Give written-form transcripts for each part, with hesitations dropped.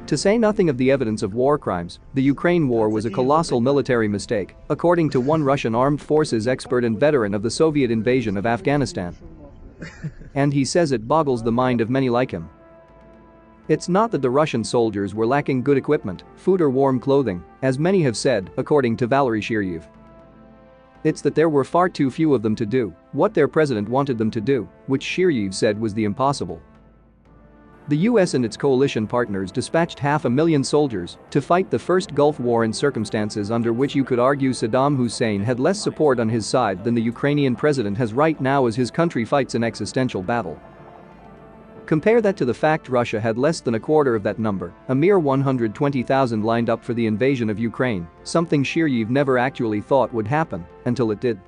To say nothing of the evidence of war crimes, the Ukraine war was a colossal military mistake, according to one Russian armed forces expert and veteran of the Soviet invasion of Afghanistan. And he says it boggles the mind of many like him. It's not that the Russian soldiers were lacking good equipment, food or warm clothing, as many have said, according to Valery Shiryev. It's that there were far too few of them to do what their president wanted them to do, which Shiryev said was the impossible. The US and its coalition partners dispatched 500,000 soldiers to fight the first Gulf War in circumstances under which you could argue Saddam Hussein had less support on his side than the Ukrainian president has right now as his country fights an existential battle. Compare that to the fact Russia had less than a quarter of that number, a mere 120,000 lined up for the invasion of Ukraine, something Shiryev never actually thought would happen until it did.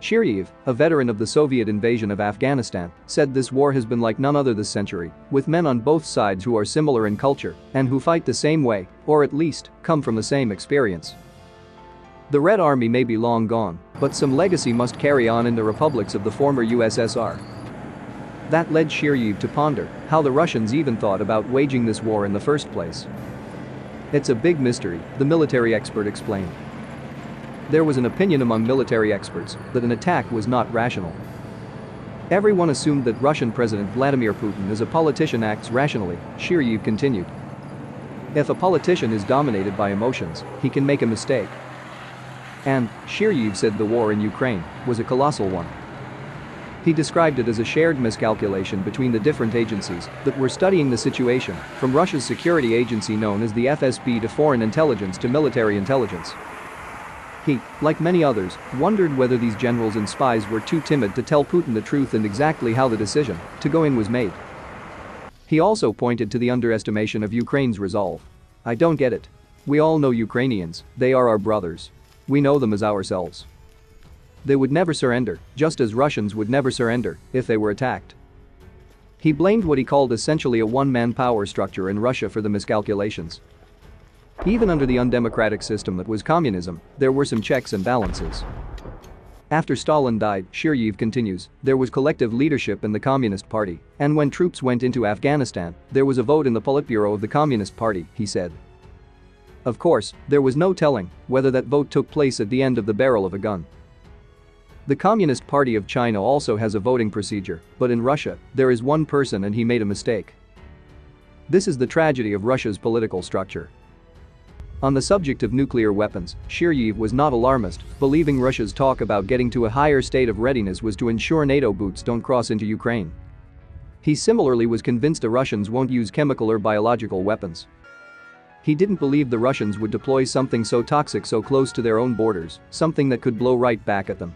Shiryev, a veteran of the Soviet invasion of Afghanistan, said this war has been like none other this century, with men on both sides who are similar in culture and who fight the same way, or at least, come from the same experience. The Red Army may be long gone, but some legacy must carry on in the republics of the former USSR. That led Shiryev to ponder how the Russians even thought about waging this war in the first place. It's a big mystery, the military expert explained. There was an opinion among military experts that an attack was not rational. Everyone assumed that Russian President Vladimir Putin as a politician acts rationally, Shiryev continued. If a politician is dominated by emotions, he can make a mistake. And, Shiryev said the war in Ukraine was a colossal one. He described it as a shared miscalculation between the different agencies that were studying the situation, from Russia's security agency known as the FSB to foreign intelligence to military intelligence. He, like many others, wondered whether these generals and spies were too timid to tell Putin the truth and exactly how the decision to go in was made. He also pointed to the underestimation of Ukraine's resolve. I don't get it. We all know Ukrainians, they are our brothers. We know them as ourselves. They would never surrender, just as Russians would never surrender if they were attacked. He blamed what he called essentially a one-man power structure in Russia for the miscalculations. Even under the undemocratic system that was communism, there were some checks and balances. After Stalin died, Shiryev continues, there was collective leadership in the Communist Party, and when troops went into Afghanistan, there was a vote in the Politburo of the Communist Party, he said. Of course, there was no telling whether that vote took place at the end of the barrel of a gun. The Communist Party of China also has a voting procedure, but in Russia, there is one person and he made a mistake. This is the tragedy of Russia's political structure. On the subject of nuclear weapons, Shiryev was not alarmist, believing Russia's talk about getting to a higher state of readiness was to ensure NATO boots don't cross into Ukraine. He similarly was convinced the Russians won't use chemical or biological weapons. He didn't believe the Russians would deploy something so toxic so close to their own borders, something that could blow right back at them.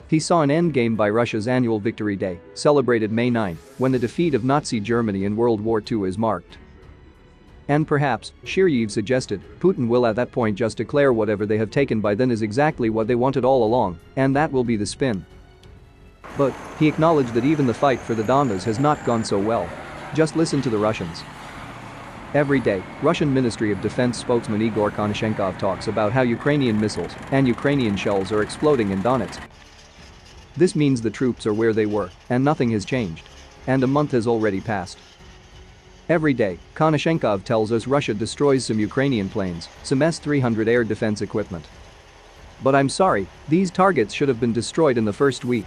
He saw an endgame by Russia's annual Victory Day, celebrated May 9, when the defeat of Nazi Germany in World War II is marked. And perhaps, Shiryev suggested, Putin will at that point just declare whatever they have taken by then is exactly what they wanted all along, and that will be the spin. But, he acknowledged that even the fight for the Donbas has not gone so well. Just listen to the Russians. Every day, Russian Ministry of Defense spokesman Igor Konashenkov talks about how Ukrainian missiles and Ukrainian shells are exploding in Donetsk. This means the troops are where they were, and nothing has changed. And a month has already passed. Every day, Konashenkov tells us Russia destroys some Ukrainian planes, some S-300 air defense equipment. But I'm sorry, these targets should have been destroyed in the first week.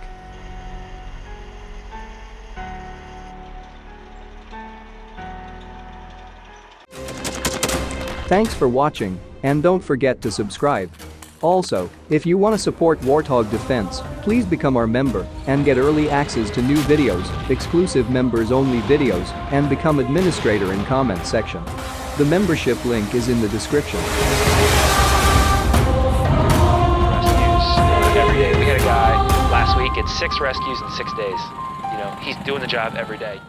Thanks for watching, and don't forget to subscribe. Also, if you want to support Warthog Defense, please become our member and get early access to new videos, exclusive members-only videos, and become administrator in comment section. The membership link is in the description. Rescues every day. We had a guy last week, it's 6 rescues in 6 days. You know, he's doing the job every day.